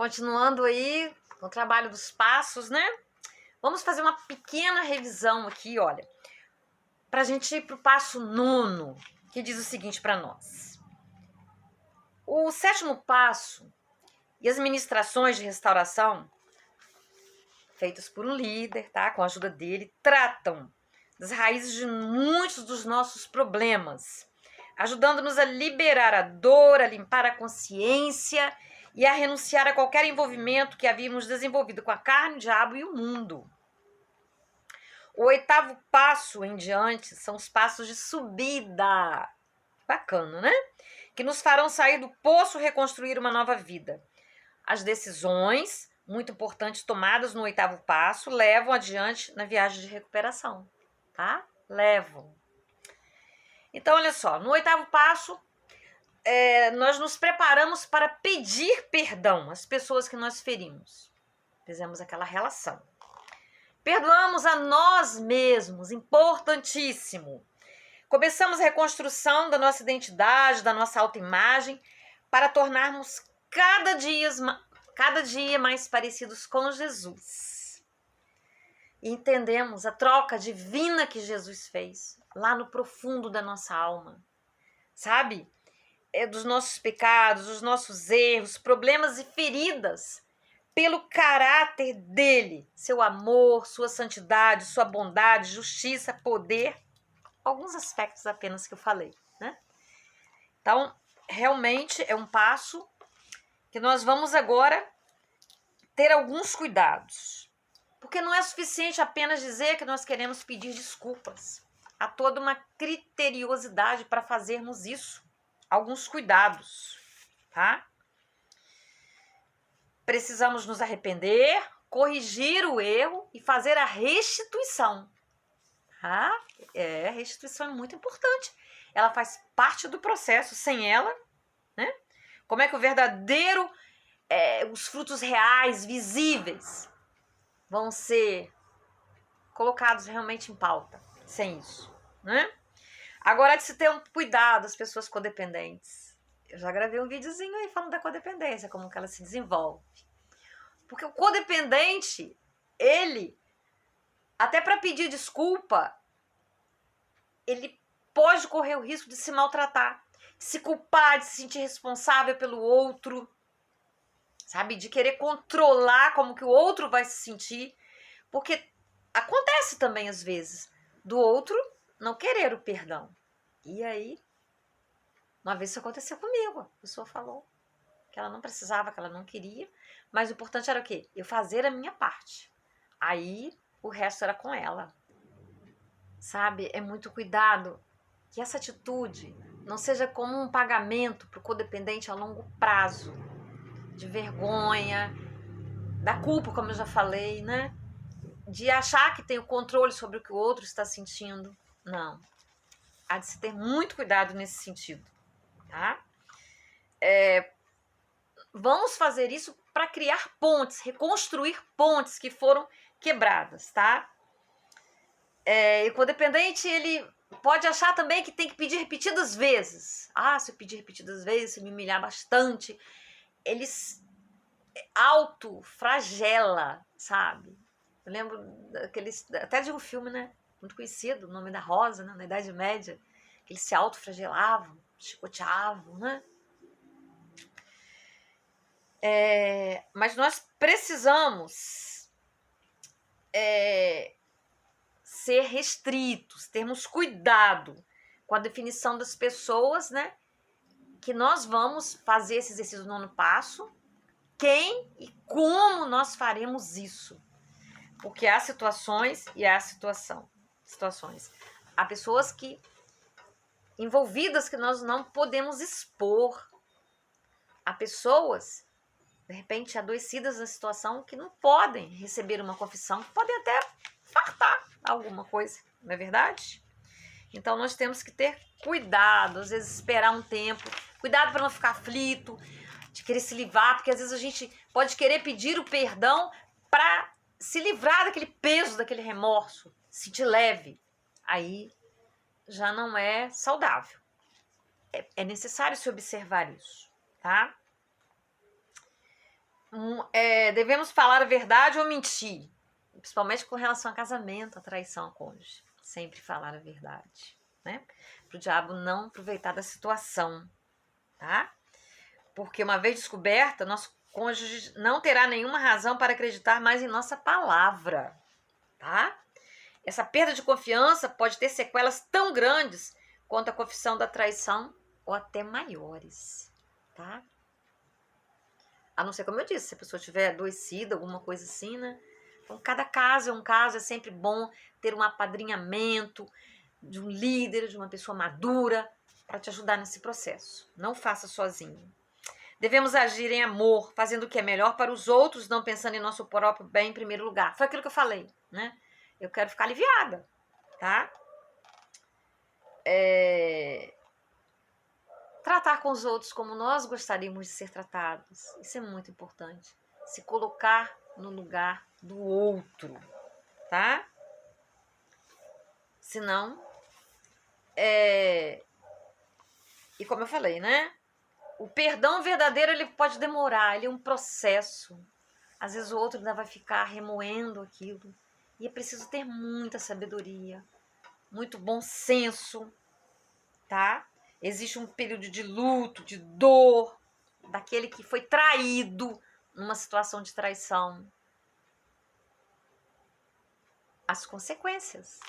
Continuando aí com o trabalho dos passos, né? Vamos fazer uma pequena revisão aqui, olha, para a gente ir para o passo 9, que diz o seguinte para nós. O 7º passo e as ministrações de restauração, feitas por um líder, tá? Com a ajuda dele, tratam das raízes de muitos dos nossos problemas, ajudando-nos a liberar a dor, a limpar a consciência e a renunciar a qualquer envolvimento que havíamos desenvolvido com a carne, o diabo e o mundo. O 8º passo em diante são os passos de subida. Bacana, né? Que nos farão sair do poço e reconstruir uma nova vida. As decisões, muito importantes, tomadas no 8º passo, levam adiante na viagem de recuperação, tá? Levam. Então, olha só, no 8º passo, nós nos preparamos para pedir perdão às pessoas que nós ferimos. Fizemos aquela relação. Perdoamos a nós mesmos, importantíssimo. Começamos a reconstrução da nossa identidade, da nossa autoimagem, para tornarmos cada dia mais parecidos com Jesus. E entendemos a troca divina que Jesus fez lá no profundo da nossa alma. Sabe? Dos nossos pecados, dos nossos erros, problemas e feridas, pelo caráter dele, seu amor, sua santidade, sua bondade, justiça, poder, alguns aspectos apenas que eu falei, né? Então, realmente é um passo que nós vamos agora ter alguns cuidados, porque não é suficiente apenas dizer que nós queremos pedir desculpas. Há toda uma criteriosidade para fazermos isso. Alguns cuidados, tá? Precisamos nos arrepender, corrigir o erro e fazer a restituição. Tá? A restituição é muito importante. Ela faz parte do processo. Sem ela, né? Como é que o verdadeiro, os frutos reais, visíveis, vão ser colocados realmente em pauta? Sem isso, né? Agora, de se ter um cuidado das pessoas codependentes. Eu já gravei um videozinho aí falando da codependência, como que ela se desenvolve. Porque o codependente, ele, até para pedir desculpa, ele pode correr o risco de se maltratar, de se culpar, de se sentir responsável pelo outro, sabe? De querer controlar como que o outro vai se sentir. Porque acontece também, às vezes, do outro não querer o perdão. E aí, uma vez isso aconteceu comigo. A pessoa falou que ela não precisava, que ela não queria. Mas o importante era o quê? Eu fazer a minha parte. Aí, o resto era com ela. Sabe? É muito cuidado que essa atitude não seja como um pagamento para o codependente a longo prazo. De vergonha, da culpa, como eu já falei, né? De achar que tem o controle sobre o que o outro está sentindo. Não. Há de se ter muito cuidado nesse sentido, tá? Vamos fazer isso para criar pontes, reconstruir pontes que foram quebradas, tá? E o codependente, ele pode achar também que tem que pedir repetidas vezes. Ah, se eu pedir repetidas vezes, se eu me humilhar bastante, ele autoflagela, sabe? Eu lembro até de um filme, né? Muito conhecido, O Nome da Rosa, né? Na Idade Média, que eles se autoflagelavam, chicoteavam, né? Mas nós precisamos ser restritos, termos cuidado com a definição das pessoas, né? Que nós vamos fazer esse exercício no 9º passo, quem e como nós faremos isso. Porque há situações e há situações. Há pessoas envolvidas que nós não podemos expor. Há pessoas, de repente, adoecidas na situação que não podem receber uma confissão, que podem até fartar alguma coisa, não é verdade? Então, nós temos que ter cuidado, às vezes esperar um tempo, cuidado para não ficar aflito, de querer se livrar, porque às vezes a gente pode querer pedir o perdão para se livrar daquele peso, daquele remorso, se sentir leve. Aí já não é saudável. É necessário se observar isso, tá? Devemos falar a verdade ou mentir? Principalmente com relação a casamento, a traição ao cônjuge. Sempre falar a verdade, né? Para o diabo não aproveitar da situação, tá? Porque uma vez descoberta, nosso cônjuge não terá nenhuma razão para acreditar mais em nossa palavra, tá? Essa perda de confiança pode ter sequelas tão grandes quanto a confissão da traição ou até maiores, tá? A não ser, como eu disse, se a pessoa tiver adoecida, alguma coisa assim, né? Então, cada caso é um caso, é sempre bom ter um apadrinhamento de um líder, de uma pessoa madura, para te ajudar nesse processo. Não faça sozinho. Devemos agir em amor, fazendo o que é melhor para os outros, não pensando em nosso próprio bem em primeiro lugar. Foi aquilo que eu falei, né? Eu quero ficar aliviada, tá? Tratar com os outros como nós gostaríamos de ser tratados. Isso é muito importante. Se colocar no lugar do outro, tá? Senão, e como eu falei, né? O perdão verdadeiro, ele pode demorar, ele é um processo. Às vezes o outro ainda vai ficar remoendo aquilo. E é preciso ter muita sabedoria, muito bom senso, tá? Existe um período de luto, de dor, daquele que foi traído numa situação de traição. As consequências,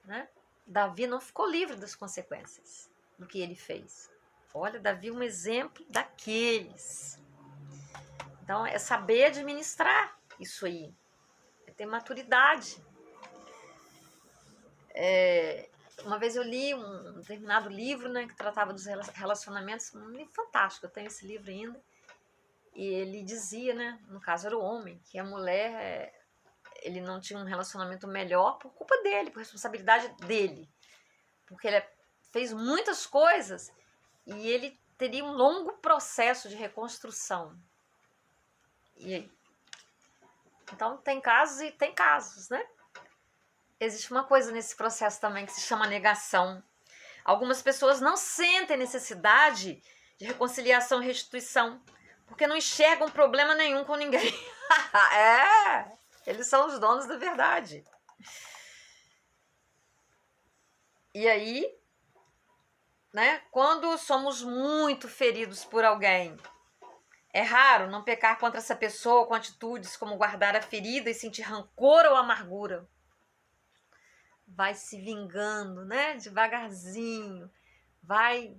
né? Davi não ficou livre das consequências do que ele fez. Olha, Davi é um exemplo daqueles. Então, é saber administrar isso aí. É ter maturidade. Uma vez eu li um determinado livro, né, que tratava dos relacionamentos, um livro fantástico, eu tenho esse livro ainda, e ele dizia, né, no caso era o homem, que a mulher, ele não tinha um relacionamento melhor por culpa dele, por responsabilidade dele, porque ele fez muitas coisas e ele teria um longo processo de reconstrução. E aí? Então tem casos e tem casos, né? Existe uma coisa nesse processo também que se chama negação. Algumas pessoas não sentem necessidade de reconciliação e restituição, porque não enxergam problema nenhum com ninguém. Eles são os donos da verdade. E aí, né, quando somos muito feridos por alguém, é raro não pecar contra essa pessoa com atitudes como guardar a ferida e sentir rancor ou amargura. Vai se vingando, né, devagarzinho, vai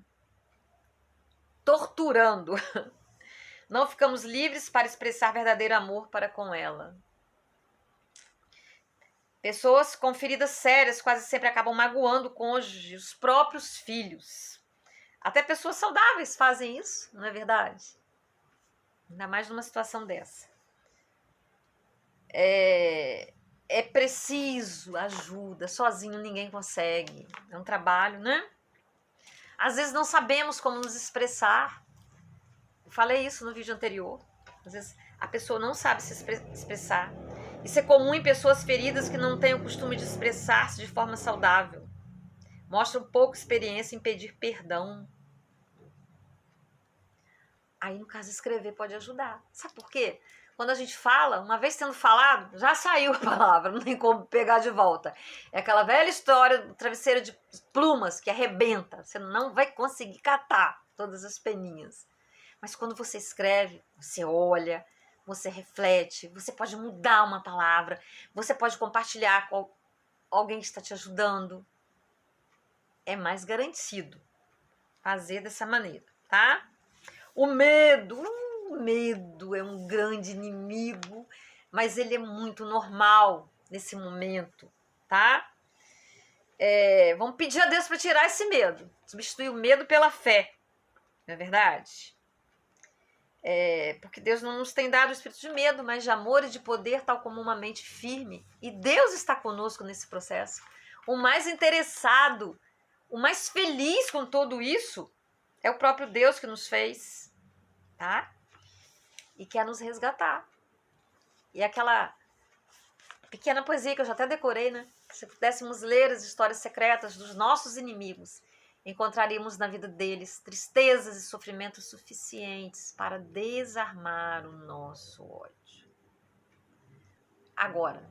torturando. Não ficamos livres para expressar verdadeiro amor para com ela. Pessoas com feridas sérias quase sempre acabam magoando o cônjuge, os próprios filhos. Até pessoas saudáveis fazem isso, não é verdade? Ainda mais numa situação dessa. É preciso ajuda, sozinho ninguém consegue. É um trabalho, né? Às vezes não sabemos como nos expressar. Eu falei isso no vídeo anterior. Às vezes a pessoa não sabe se expressar. Isso é comum em pessoas feridas que não têm o costume de expressar-se de forma saudável. Mostram pouca experiência em pedir perdão. Aí, no caso, escrever pode ajudar. Sabe por quê? Quando a gente fala, uma vez tendo falado, já saiu a palavra, não tem como pegar de volta. É aquela velha história do travesseiro de plumas que arrebenta. Você não vai conseguir catar todas as peninhas. Mas quando você escreve, você olha, você reflete, você pode mudar uma palavra, você pode compartilhar com alguém que está te ajudando. É mais garantido fazer dessa maneira, tá? O medo é um grande inimigo, mas ele é muito normal nesse momento, tá? Vamos pedir a Deus para tirar esse medo, substituir o medo pela fé, não é verdade? Porque Deus não nos tem dado o espírito de medo, mas de amor e de poder, tal como uma mente firme. E Deus está conosco nesse processo. O mais interessado, o mais feliz com tudo isso é o próprio Deus que nos fez, tá? E quer nos resgatar. E aquela pequena poesia que eu já até decorei, né? Se pudéssemos ler as histórias secretas dos nossos inimigos encontraríamos na vida deles tristezas e sofrimentos suficientes para desarmar o nosso ódio. Agora,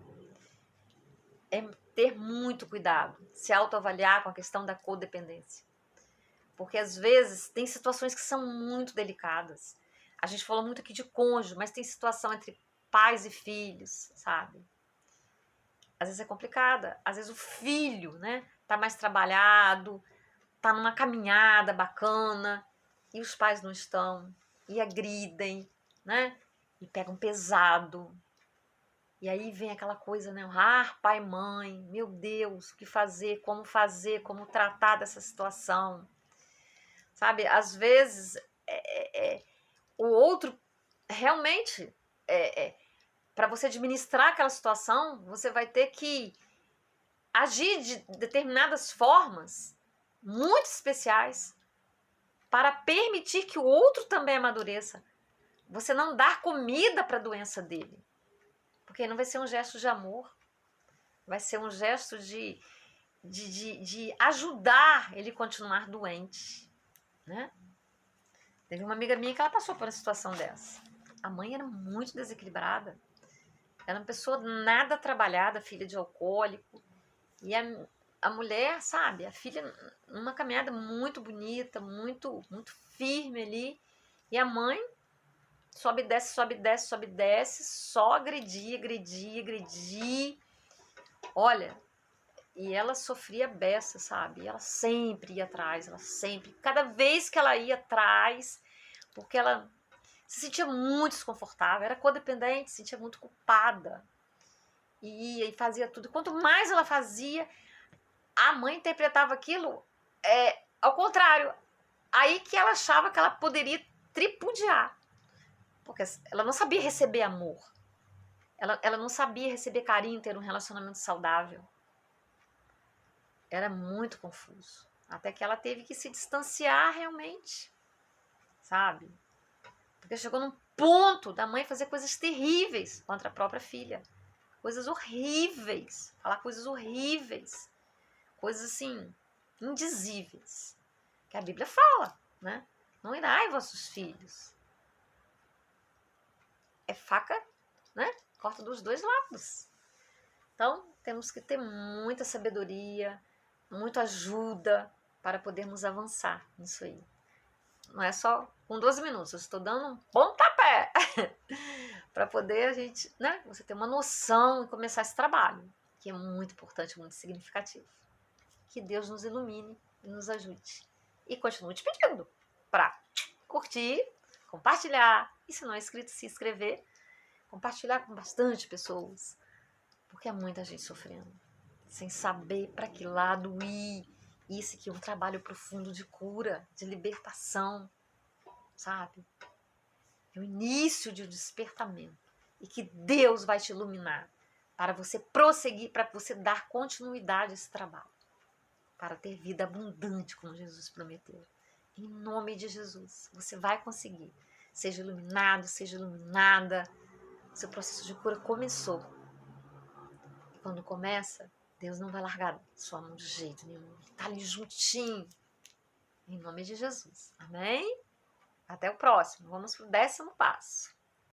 é ter muito cuidado, se autoavaliar com a questão da codependência. Porque às vezes tem situações que são muito delicadas. A gente falou muito aqui de cônjuge, mas tem situação entre pais e filhos, sabe? Às vezes é complicada. Às vezes o filho, né, tá mais trabalhado, tá numa caminhada bacana, e os pais não estão, e agridem, né? E pegam pesado. E aí vem aquela coisa, né? Pai e mãe, meu Deus, o que fazer, como tratar dessa situação. Sabe, às vezes o outro realmente, para você administrar aquela situação, você vai ter que agir de determinadas formas muito especiais para permitir que o outro também amadureça. Você não dar comida para a doença dele, porque não vai ser um gesto de amor, vai ser um gesto de ajudar ele a continuar doente, né? Teve uma amiga minha que ela passou por uma situação dessa. A mãe era muito desequilibrada, era uma pessoa nada trabalhada, filha de alcoólico, e a mulher, sabe, a filha numa caminhada muito bonita, muito firme ali, e a mãe sobe, desce, sobe, desce, sobe, desce, só agredir. Olha, e ela sofria beça, sabe? E ela sempre ia atrás, cada vez que ela ia atrás, porque ela se sentia muito desconfortável, era codependente, se sentia muito culpada. E ia e fazia tudo. Quanto mais ela fazia, a mãe interpretava aquilo ao contrário. Aí que ela achava que ela poderia tripudiar. Porque ela não sabia receber amor. Ela não sabia receber carinho, ter um relacionamento saudável. Era muito confuso. Até que ela teve que se distanciar realmente. Sabe? Porque chegou num ponto da mãe fazer coisas terríveis contra a própria filha. Coisas horríveis. Falar coisas horríveis. Coisas assim, indizíveis. Que a Bíblia fala, né? Não irai vossos filhos. É faca, né? Corta dos dois lados. Então, temos que ter muita sabedoria, muita ajuda para podermos avançar nisso aí. Não é só com 12 minutos, eu estou dando um pontapé para poder a gente, né? Você ter uma noção e começar esse trabalho, que é muito importante, muito significativo. Que Deus nos ilumine e nos ajude. E continue te pedindo para curtir, compartilhar, e se não é inscrito, se inscrever, compartilhar com bastante pessoas, porque há muita gente sofrendo, sem saber para que lado ir. Isso aqui é um trabalho profundo de cura, de libertação, sabe? É o início de um despertamento, e que Deus vai te iluminar para você prosseguir, para você dar continuidade a esse trabalho, para ter vida abundante, como Jesus prometeu. Em nome de Jesus, você vai conseguir. Seja iluminado, seja iluminada. Seu processo de cura começou. E quando começa, Deus não vai largar sua mão de jeito nenhum. Ele está ali juntinho. Em nome de Jesus. Amém? Até o próximo. Vamos para o 10º passo.